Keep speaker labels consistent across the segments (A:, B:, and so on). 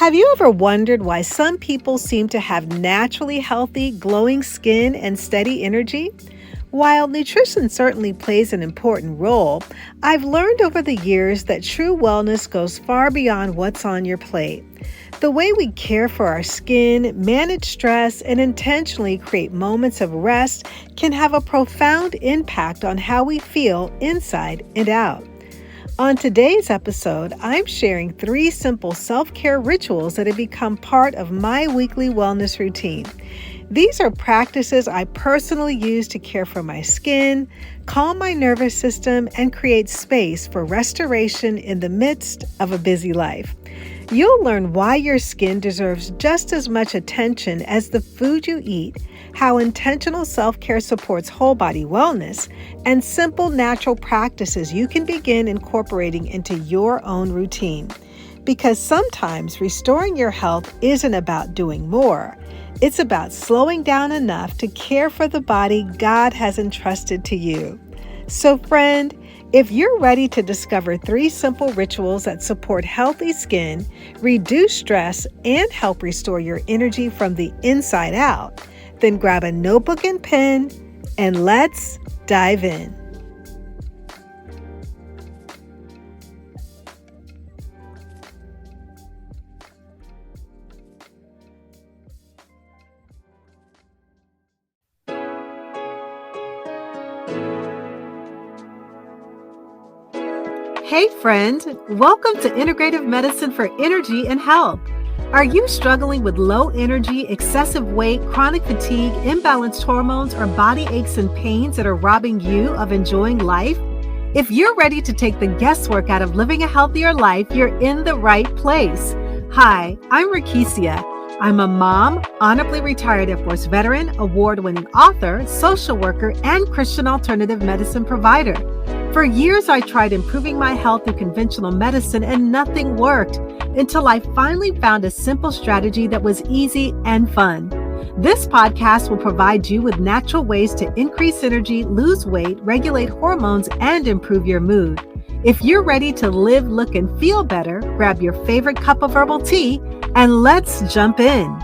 A: Have you ever wondered why some people seem to have naturally healthy, glowing skin and steady energy? While nutrition certainly plays an important role, I've learned over the years that true wellness goes far beyond what's on your plate. The way we care for our skin, manage stress, and intentionally create moments of rest can have a profound impact on how we feel inside and out. On today's episode, I'm sharing 3 simple self-care rituals that have become part of my weekly wellness routine. These are practices I personally use to care for my skin, calm my nervous system, and create space for restoration in the midst of a busy life. You'll learn why your skin deserves just as much attention as the food you eat, how intentional self-care supports whole body wellness, and simple natural practices you can begin incorporating into your own routine. Because sometimes restoring your health isn't about doing more. It's about slowing down enough to care for the body God has entrusted to you. So friend, if you're ready to discover 3 simple rituals that support healthy skin, reduce stress, and help restore your energy from the inside out, then grab a notebook and pen and let's dive in. Hey friend, welcome to Integrative Medicine for Energy and Health. Are you struggling with low energy, excessive weight, chronic fatigue, imbalanced hormones, or body aches and pains that are robbing you of enjoying life? If you're ready to take the guesswork out of living a healthier life, you're in the right place. Hi, I'm Rekishia. I'm a mom, honorably retired Air Force veteran, award-winning author, social worker, and Christian alternative medicine provider. For years, I tried improving my health through conventional medicine and nothing worked until I finally found a simple strategy that was easy and fun. This podcast will provide you with natural ways to increase energy, lose weight, regulate hormones, and improve your mood. If you're ready to live, look, and feel better, grab your favorite cup of herbal tea and let's jump in.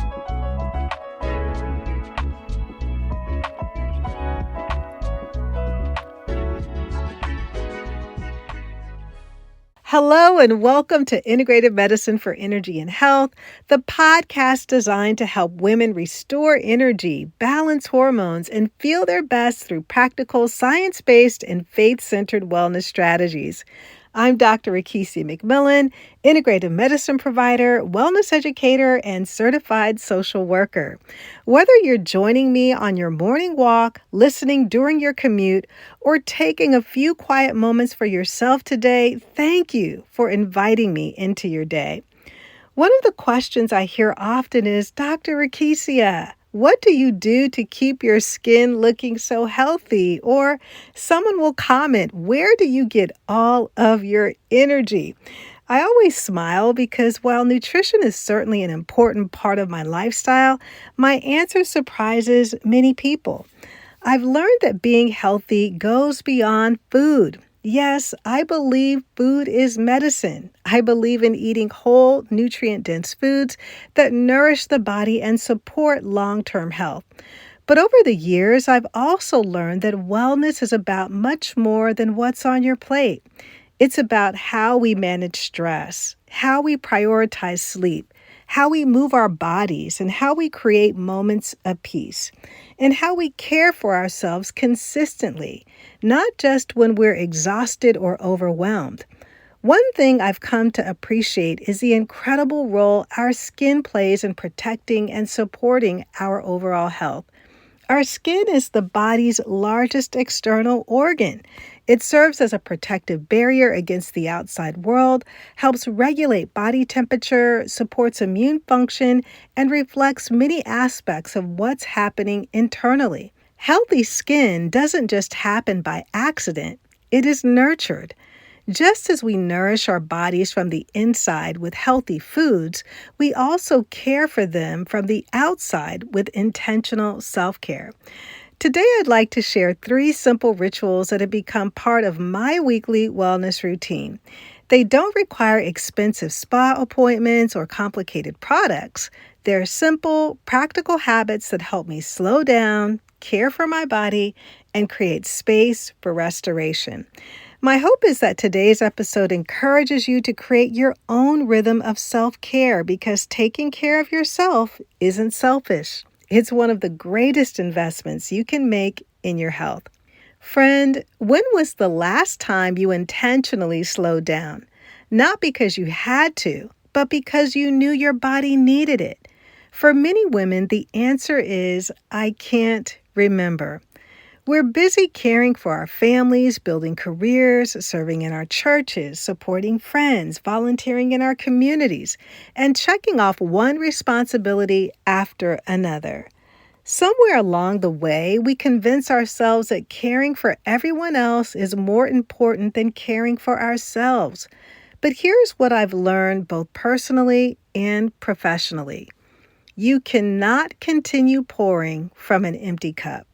A: Hello and welcome to Integrative Medicine for Energy and Health, the podcast designed to help women restore energy, balance hormones, and feel their best through practical, science-based, and faith-centered wellness strategies. I'm Dr. Rekishia McMillan, integrative medicine provider, wellness educator, and certified social worker. Whether you're joining me on your morning walk, listening during your commute, or taking a few quiet moments for yourself today, thank you for inviting me into your day. One of the questions I hear often is, Dr. Rekishia, what do you do to keep your skin looking so healthy? Or someone will comment, where do you get all of your energy? I always smile because while nutrition is certainly an important part of my lifestyle, my answer surprises many people. I've learned that being healthy goes beyond food. Yes, I believe food is medicine. I believe in eating whole, nutrient-dense foods that nourish the body and support long-term health. But over the years, I've also learned that wellness is about much more than what's on your plate. It's about how we manage stress, how we prioritize sleep, how we move our bodies, and how we create moments of peace, and how we care for ourselves consistently, not just when we're exhausted or overwhelmed. One thing I've come to appreciate is the incredible role our skin plays in protecting and supporting our overall health. Our skin is the body's largest external organ. It serves as a protective barrier against the outside world, helps regulate body temperature, supports immune function, and reflects many aspects of what's happening internally. Healthy skin doesn't just happen by accident, it is nurtured. Just as we nourish our bodies from the inside with healthy foods, we also care for them from the outside with intentional self-care. Today, I'd like to share 3 simple rituals that have become part of my weekly wellness routine. They don't require expensive spa appointments or complicated products. They're simple, practical habits that help me slow down, care for my body, and create space for restoration. My hope is that today's episode encourages you to create your own rhythm of self-care because taking care of yourself isn't selfish. It's one of the greatest investments you can make in your health. Friend, when was the last time you intentionally slowed down? Not because you had to, but because you knew your body needed it. For many women, the answer is, I can't remember. We're busy caring for our families, building careers, serving in our churches, supporting friends, volunteering in our communities, and checking off one responsibility after another. Somewhere along the way, we convince ourselves that caring for everyone else is more important than caring for ourselves. But here's what I've learned both personally and professionally. You cannot continue pouring from an empty cup.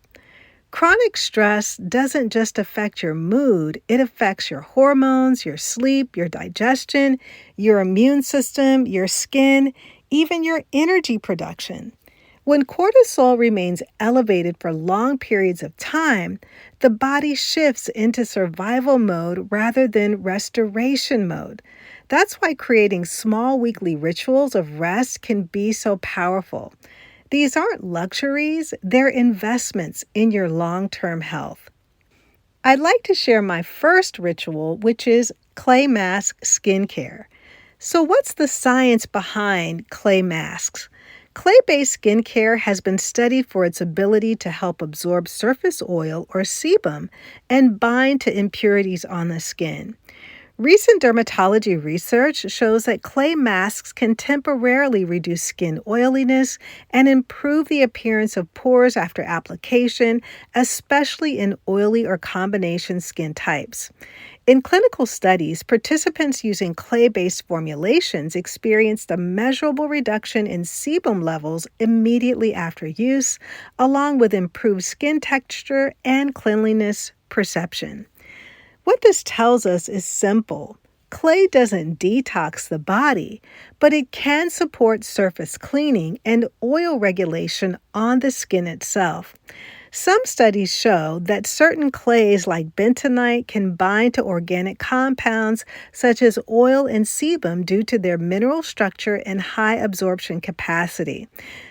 A: Chronic stress doesn't just affect your mood, it affects your hormones, your sleep, your digestion, your immune system, your skin, even your energy production. When cortisol remains elevated for long periods of time, the body shifts into survival mode rather than restoration mode. That's why creating small weekly rituals of rest can be so powerful. These aren't luxuries, they're investments in your long-term health. I'd like to share my first ritual, which is clay mask skincare. So what's the science behind clay masks? Clay-based skincare has been studied for its ability to help absorb surface oil or sebum and bind to impurities on the skin. Recent dermatology research shows that clay masks can temporarily reduce skin oiliness and improve the appearance of pores after application, especially in oily or combination skin types. In clinical studies, participants using clay-based formulations experienced a measurable reduction in sebum levels immediately after use, along with improved skin texture and cleanliness perception. What this tells us is simple. Clay doesn't detox the body, but it can support surface cleaning and oil regulation on the skin itself. Some studies show that certain clays like bentonite can bind to organic compounds such as oil and sebum due to their mineral structure and high absorption capacity.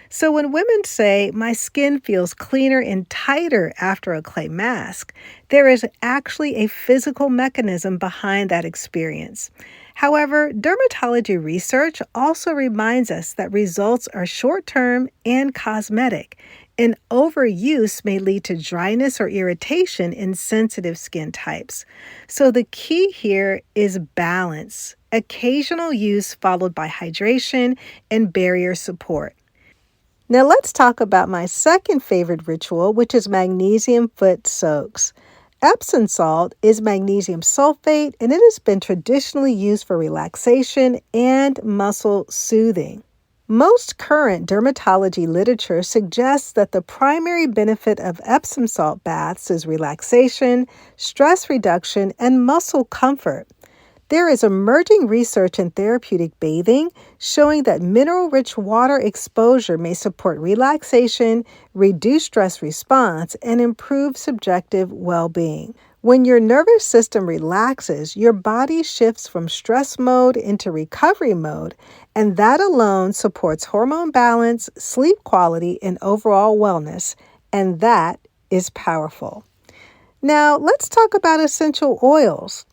A: So when women say, my skin feels cleaner and tighter after a clay mask, there is actually a physical mechanism behind that experience. However, dermatology research also reminds us that results are short-term and cosmetic, and overuse may lead to dryness or irritation in sensitive skin types. So the key here is balance, occasional use followed by hydration and barrier support. Now let's talk about my second favorite ritual, which is magnesium foot soaks. Epsom salt is magnesium sulfate, and it has been traditionally used for relaxation and muscle soothing. Most current dermatology literature suggests that the primary benefit of Epsom salt baths is relaxation, stress reduction, and muscle comfort. There is emerging research in therapeutic bathing showing that mineral-rich water exposure may support relaxation, reduce stress response, and improve subjective well-being. When your nervous system relaxes, your body shifts from stress mode into recovery mode, and that alone supports hormone balance, sleep quality, and overall wellness, and that is powerful. Now, let's talk about essential oils.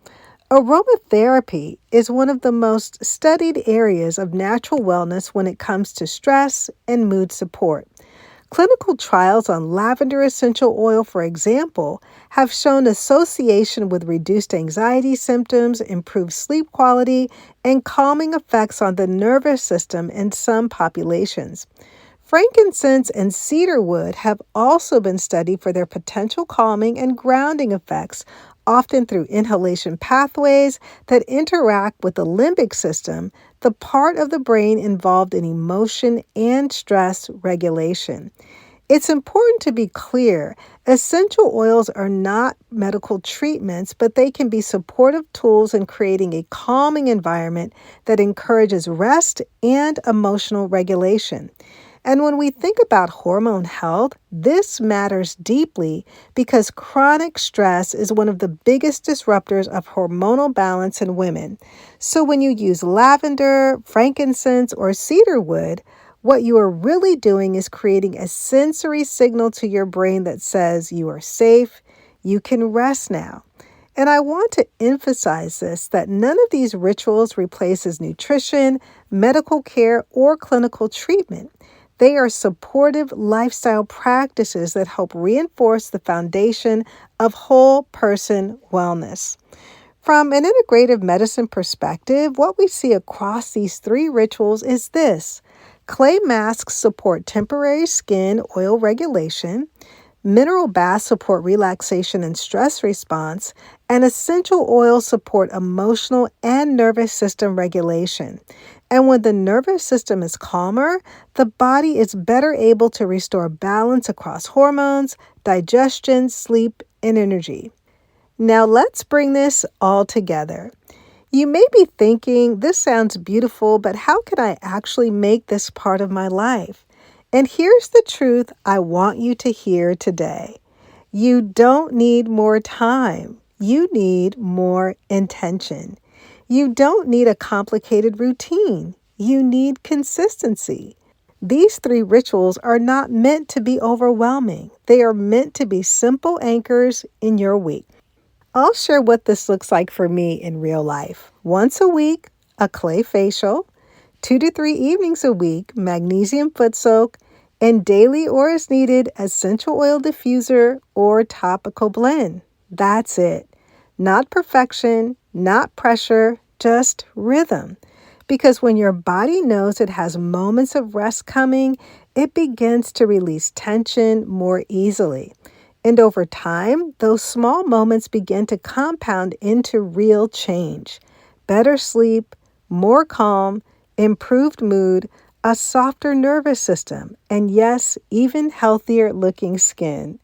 A: Aromatherapy is one of the most studied areas of natural wellness when it comes to stress and mood support. Clinical trials on lavender essential oil, for example, have shown association with reduced anxiety symptoms, improved sleep quality, and calming effects on the nervous system in some populations. Frankincense and cedarwood have also been studied for their potential calming and grounding effects, often through inhalation pathways that interact with the limbic system, the part of the brain involved in emotion and stress regulation. It's important to be clear. Essential oils are not medical treatments, but they can be supportive tools in creating a calming environment that encourages rest and emotional regulation. And when we think about hormone health, this matters deeply because chronic stress is one of the biggest disruptors of hormonal balance in women. So when you use lavender, frankincense, or cedarwood, what you are really doing is creating a sensory signal to your brain that says you are safe, you can rest now. And I want to emphasize this, that none of these rituals replaces nutrition, medical care, or clinical treatment. They are supportive lifestyle practices that help reinforce the foundation of whole person wellness. From an integrative medicine perspective, what we see across these three rituals is this. Clay masks support temporary skin oil regulation. Mineral baths support relaxation and stress response, and essential oils support emotional and nervous system regulation. And when the nervous system is calmer, the body is better able to restore balance across hormones, digestion, sleep, and energy. Now let's bring this all together. You may be thinking, this sounds beautiful, but how can I actually make this part of my life? And here's the truth I want you to hear today. You don't need more time. You need more intention. You don't need a complicated routine. You need consistency. These three rituals are not meant to be overwhelming. They are meant to be simple anchors in your week. I'll share what this looks like for me in real life. Once a week, a clay facial, 2 to 3 evenings a week, magnesium foot soak, and daily or as needed essential oil diffuser or topical blend. That's it. Not perfection, not pressure, just rhythm. Because when your body knows it has moments of rest coming, it begins to release tension more easily. And over time, those small moments begin to compound into real change. Better sleep, more calm, improved mood, a softer nervous system, and yes, even healthier looking skin.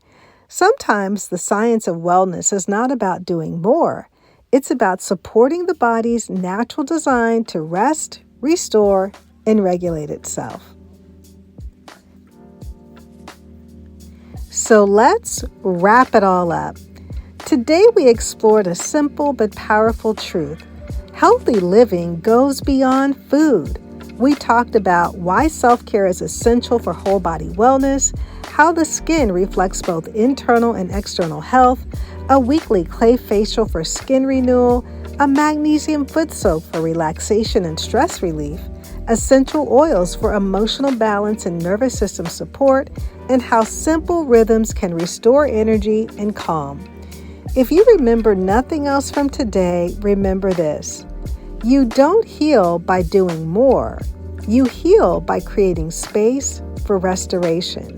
A: Sometimes the science of wellness is not about doing more. It's about supporting the body's natural design to rest, restore, and regulate itself. So let's wrap it all up. Today we explored a simple but powerful truth. Healthy living goes beyond food. We talked about why self-care is essential for whole body wellness, how the skin reflects both internal and external health, a weekly clay facial for skin renewal, a magnesium foot soak for relaxation and stress relief, essential oils for emotional balance and nervous system support, and how simple rhythms can restore energy and calm. If you remember nothing else from today, remember this. You don't heal by doing more. You heal by creating space for restoration.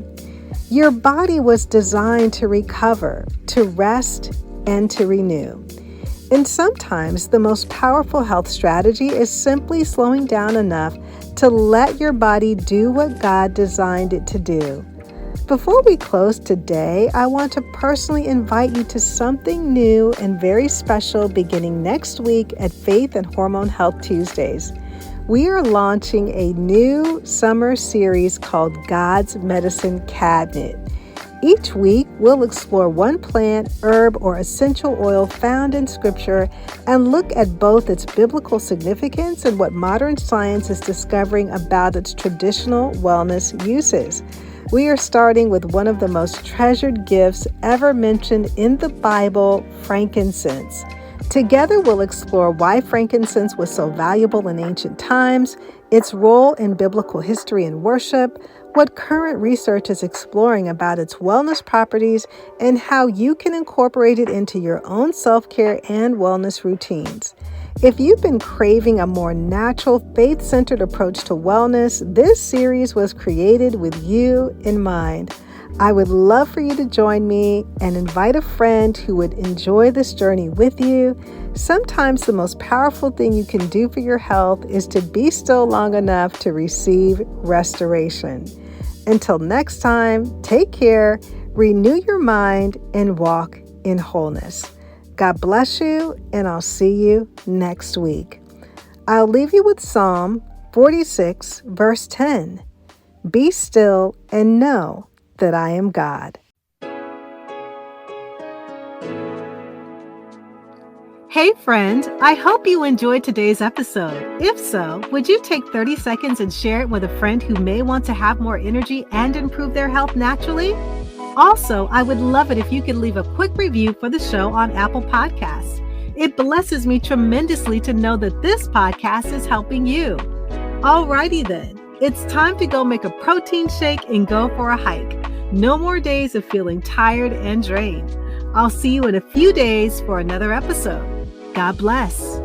A: Your body was designed to recover, to rest, and to renew. And sometimes the most powerful health strategy is simply slowing down enough to let your body do what God designed it to do. Before we close today, I want to personally invite you to something new and very special beginning next week at Faith and Hormone Health Tuesdays. We are launching a new summer series called God's Medicine Cabinet. Each week, we'll explore one plant, herb, or essential oil found in Scripture and look at both its biblical significance and what modern science is discovering about its traditional wellness uses. We are starting with one of the most treasured gifts ever mentioned in the Bible, frankincense. Together, we'll explore why frankincense was so valuable in ancient times, its role in biblical history and worship, what current research is exploring about its wellness properties, and how you can incorporate it into your own self-care and wellness routines. If you've been craving a more natural, faith-centered approach to wellness, this series was created with you in mind. I would love for you to join me and invite a friend who would enjoy this journey with you. Sometimes the most powerful thing you can do for your health is to be still long enough to receive restoration. Until next time, take care, renew your mind, and walk in wholeness. God bless you, and I'll see you next week. I'll leave you with Psalm 46, verse 10. Be still and know that I am God. Hey friend, I hope you enjoyed today's episode. If so, would you take 30 seconds and share it with a friend who may want to have more energy and improve their health naturally? Also, I would love it if you could leave a quick review for the show on Apple Podcasts. It blesses me tremendously to know that this podcast is helping you. Alrighty then, it's time to go make a protein shake and go for a hike. No more days of feeling tired and drained. I'll see you in a few days for another episode. God bless.